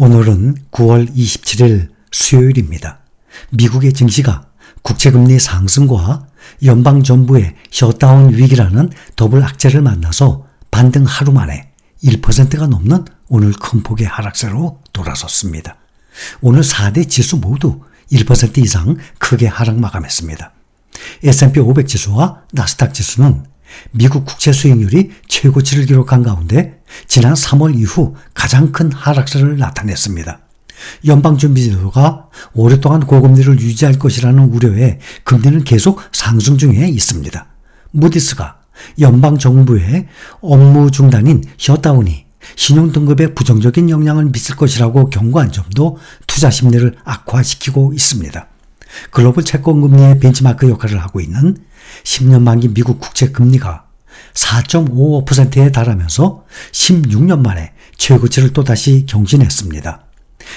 오늘은 9월 27일 수요일입니다. 미국의 증시가 국채금리 상승과 연방정부의 셧다운 위기라는 더블 악재를 만나서 반등 하루 만에 1%가 넘는 오늘 큰 폭의 하락세로 돌아섰습니다. 오늘 4대 지수 모두 1% 이상 크게 하락 마감했습니다. S&P 500 지수와 나스닥 지수는 미국 국채 수익률이 최고치를 기록한 가운데 지난 3월 이후 가장 큰 하락세를 나타냈습니다. 연방준비제도가 오랫동안 고금리를 유지할 것이라는 우려에 금리는 계속 상승 중에 있습니다. 무디스가 연방정부의 업무 중단인 셧다운이 신용등급에 부정적인 영향을 미칠 것이라고 경고한 점도 투자 심리를 악화시키고 있습니다. 글로벌 채권금리의 벤치마크 역할을 하고 있는 10년 만기 미국 국채 금리가 4.55%에 달하면서 16년 만에 최고치를 또다시 경신했습니다.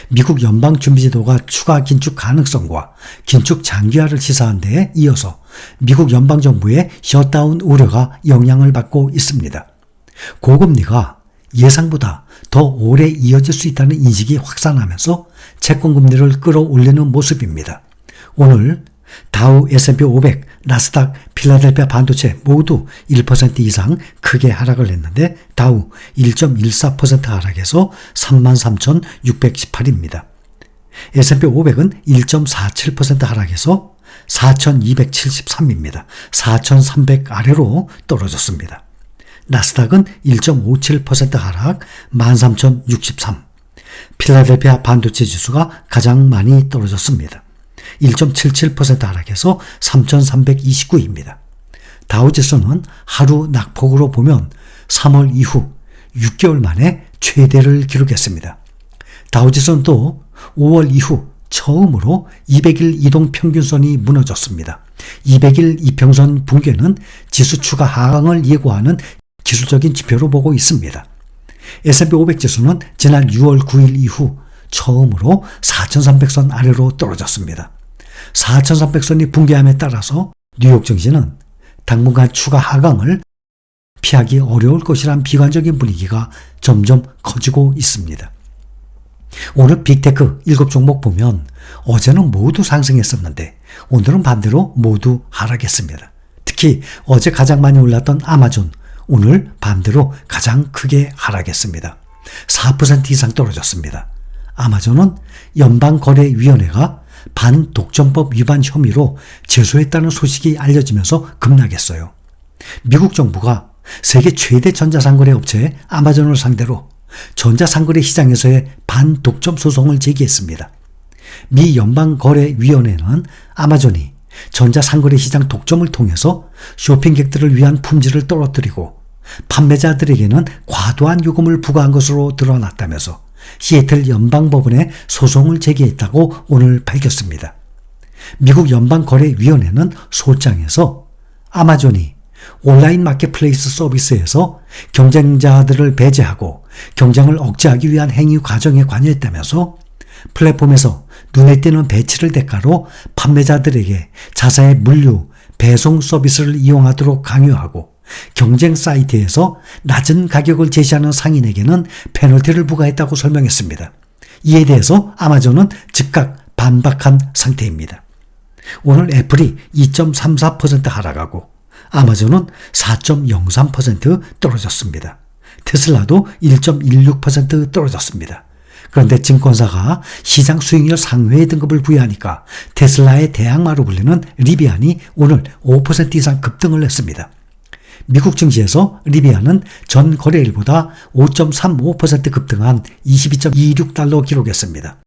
미국 연방준비제도가 추가 긴축 가능성과 긴축 장기화를 시사한 데에 이어서 미국 연방정부의 셧다운 우려가 영향을 받고 있습니다. 고금리가 예상보다 더 오래 이어질 수 있다는 인식이 확산하면서 채권금리를 끌어올리는 모습입니다. 오늘 다우, S&P 500, 나스닥, 필라델피아 반도체 모두 1% 이상 크게 하락을 했는데 다우 1.14% 하락해서 33,618입니다. S&P 500은 1.47% 하락해서 4,273입니다. 4,300 아래로 떨어졌습니다. 나스닥은 1.57% 하락 13,063. 필라델피아 반도체 지수가 가장 많이 떨어졌습니다. 1.77% 하락해서 3,329입니다. 다우지수는 하루 낙폭으로 보면 3월 이후 6개월 만에 최대를 기록했습니다. 다우지수는 또 5월 이후 처음으로 200일 이동 평균선이 무너졌습니다. 200일 이평선 붕괴는 지수 추가 하강을 예고하는 기술적인 지표로 보고 있습니다. S&P 500 지수는 지난 6월 9일 이후 처음으로 4,300선 아래로 떨어졌습니다. 4,300선이 붕괴함에 따라서 뉴욕 증시는 당분간 추가 하강을 피하기 어려울 것이란 비관적인 분위기가 점점 커지고 있습니다. 오늘 빅테크 7종목 보면 어제는 모두 상승했었는데 오늘은 반대로 모두 하락했습니다. 특히 어제 가장 많이 올랐던 아마존, 오늘 반대로 가장 크게 하락했습니다. 4% 이상 떨어졌습니다. 아마존은 연방거래위원회가 반독점법 위반 혐의로 제소했다는 소식이 알려지면서 급락했어요. 미국 정부가 세계 최대 전자상거래 업체 아마존을 상대로 전자상거래 시장에서의 반독점 소송을 제기했습니다. 미 연방거래위원회는 아마존이 전자상거래 시장 독점을 통해서 쇼핑객들을 위한 품질을 떨어뜨리고 판매자들에게는 과도한 요금을 부과한 것으로 드러났다면서 시애틀 연방법원에 소송을 제기했다고 오늘 밝혔습니다. 미국 연방거래위원회는 소장에서 아마존이 온라인 마켓플레이스 서비스에서 경쟁자들을 배제하고 경쟁을 억제하기 위한 행위 과정에 관여했다면서 플랫폼에서 눈에 띄는 배치를 대가로 판매자들에게 자사의 물류, 배송 서비스를 이용하도록 강요하고 경쟁 사이트에서 낮은 가격을 제시하는 상인에게는 페널티를 부과했다고 설명했습니다. 이에 대해서 아마존은 즉각 반박한 상태입니다. 오늘 애플이 2.34% 하락하고 아마존은 4.03% 떨어졌습니다. 테슬라도 1.16% 떨어졌습니다. 그런데 증권사가 시장 수익률 상회의 등급을 부여하니까 테슬라의 대항마로 불리는 리비안이 오늘 5% 이상 급등을 했습니다. 미국 증시에서 리비안은 전 거래일보다 5.35% 급등한 22.26달러 기록했습니다.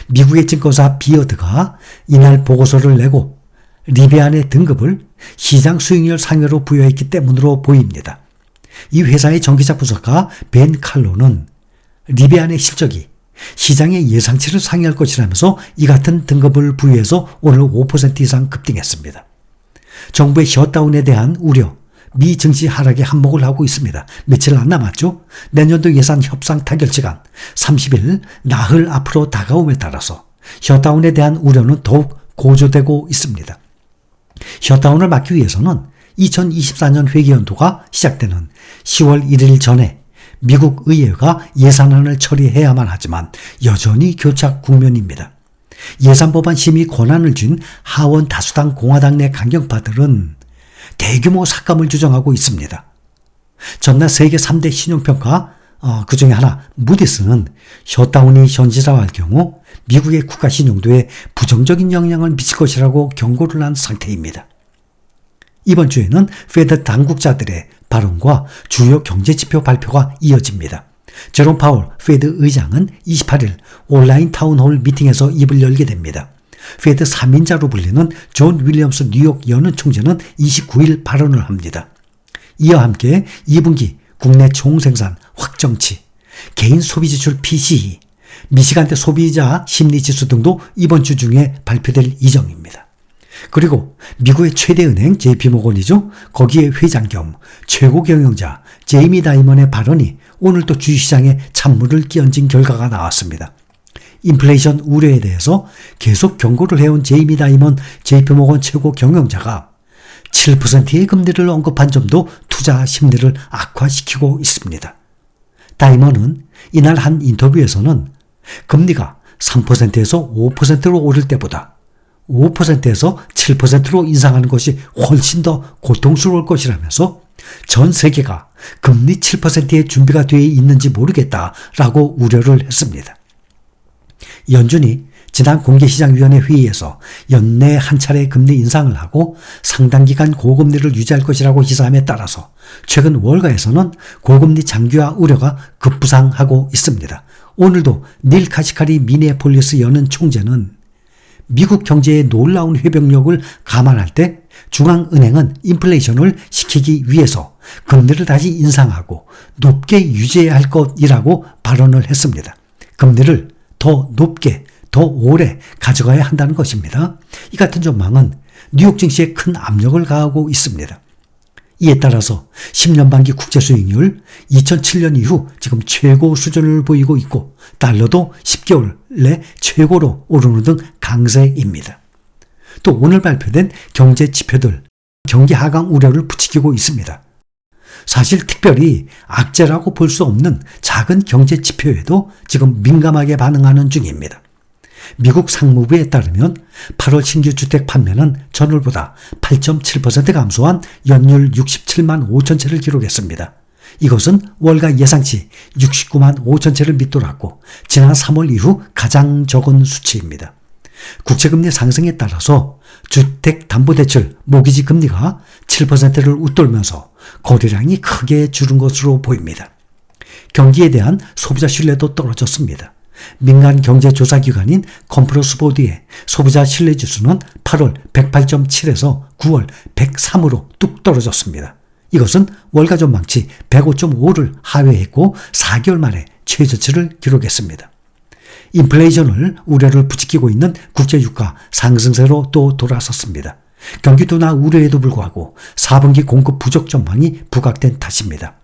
미국의 증권사 비어드가 이날 보고서를 내고 리비안의 등급을 시장 수익률 상회로 부여했기 때문으로 보입니다. 이 회사의 전기자 분석가 벤 칼로는 리비안의 실적이 시장의 예상치를 상회할 것이라면서 이 같은 등급을 부여해서 오늘 5% 이상 급등했습니다. 정부의 셧다운에 대한 우려, 미 증시 하락에 한몫을 하고 있습니다. 며칠 안 남았죠? 내년도 예산 협상 타결시간 30일 나흘 앞으로 다가옴에 따라서 셧다운에 대한 우려는 더욱 고조되고 있습니다. 셧다운을 막기 위해서는 2024년 회계연도가 시작되는 10월 1일 전에 미국 의회가 예산안을 처리해야만 하지만 여전히 교착 국면입니다. 예산법안 심의 권한을 쥔 하원 다수당 공화당 내 강경파들은 대규모 삭감을 주장하고 있습니다. 전날 세계 3대 신용평가 그 중에 하나 무디스는 셧다운이 현실화할 경우 미국의 국가 신용도에 부정적인 영향을 미칠 것이라고 경고를 한 상태입니다. 이번 주에는 페드 당국자들의 발언과 주요 경제지표 발표가 이어집니다. 제롬 파월 페드 의장은 28일 온라인 타운홀 미팅에서 입을 열게 됩니다. 페드 3인자로 불리는 존 윌리엄스 뉴욕 연은 총재는 29일 발언을 합니다. 이와 함께 2분기 국내 총생산 확정치, 개인 소비지출 PCE, 미시간대 소비자 심리지수 등도 이번 주 중에 발표될 예정입니다. 그리고 미국의 최대 은행 JP모건이죠. 거기에 회장 겸 최고 경영자 제이미 다이먼의 발언이 오늘 또 주식시장에 찬물을 끼얹은 결과가 나왔습니다. 인플레이션 우려에 대해서 계속 경고를 해온 제이미 다이먼 JP모건 최고 경영자가 7%의 금리를 언급한 점도 투자 심리를 악화시키고 있습니다. 다이먼은 이날 한 인터뷰에서는 금리가 3%에서 5%로 오를 때보다 5%에서 7%로 인상하는 것이 훨씬 더 고통스러울 것이라면서 전 세계가 금리 7%의 준비가 되어 있는지 모르겠다라고 우려를 했습니다. 연준이 지난 공개시장위원회 회의에서 연내 한 차례 금리 인상을 하고 상당 기간 고금리를 유지할 것이라고 시사함에 따라서 최근 월가에서는 고금리 장기화 우려가 급부상하고 있습니다. 오늘도 닐 카시카리 미네폴리스 연은 총재는 미국 경제의 놀라운 회복력을 감안할 때 중앙은행은 인플레이션을 시키기 위해서 금리를 다시 인상하고 높게 유지해야 할 것이라고 발언을 했습니다. 금리를 더 높게 더 오래 가져가야 한다는 것입니다. 이 같은 전망은 뉴욕 증시에 큰 압력을 가하고 있습니다. 이에 따라서 10년 만기 국채 수익률 2007년 이후 지금 최고 수준을 보이고 있고 달러도 10개월 내 최고로 오르는 등 강세입니다. 또 오늘 발표된 경제 지표들 경기 하강 우려를 부추기고 있습니다. 사실 특별히 악재라고 볼 수 없는 작은 경제 지표에도 지금 민감하게 반응하는 중입니다. 미국 상무부에 따르면 8월 신규 주택 판매는 전월보다 8.7% 감소한 연율 67만 5천 채를 기록했습니다. 이것은 월가 예상치 69만 5천 채를 밑돌았고 지난 3월 이후 가장 적은 수치입니다. 국채금리 상승에 따라서 주택담보대출 모기지 금리가 7%를 웃돌면서 거래량이 크게 줄은 것으로 보입니다. 경기에 대한 소비자 신뢰도 떨어졌습니다. 민간 경제조사기관인 컴프로스보드의 소비자 신뢰지수는 8월 108.7에서 9월 103으로 뚝 떨어졌습니다. 이것은 월가 전망치 105.5를 하회했고 4개월 만에 최저치를 기록했습니다. 인플레이션을 우려를 부추기고 있는 국제유가 상승세로 또 돌아섰습니다. 경기 둔화 우려에도 불구하고 4분기 공급 부족 전망이 부각된 탓입니다.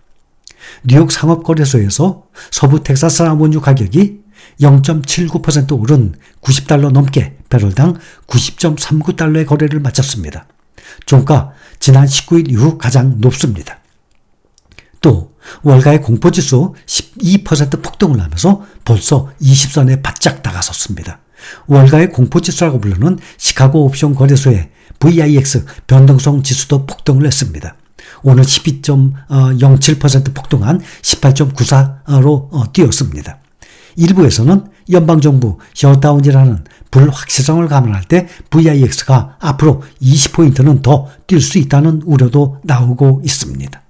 뉴욕 상업거래소에서 서부 텍사스산 원유 가격이 0.79% 오른 $90 넘게 배럴당 90.39달러의 거래를 마쳤습니다. 종가 지난 19일 이후 가장 높습니다. 또 월가의 공포지수 12% 폭등을 하면서 벌써 20선에 바짝 다가섰습니다. 월가의 공포지수라고 부르는 시카고 옵션 거래소의 VIX 변동성 지수도 폭등을 했습니다. 오늘 12.07% 폭등한 18.94로 뛰었습니다. 일부에서는 연방정부 셧다운이라는 불확실성을 감안할 때 VIX가 앞으로 20포인트는 더 뛸 수 있다는 우려도 나오고 있습니다.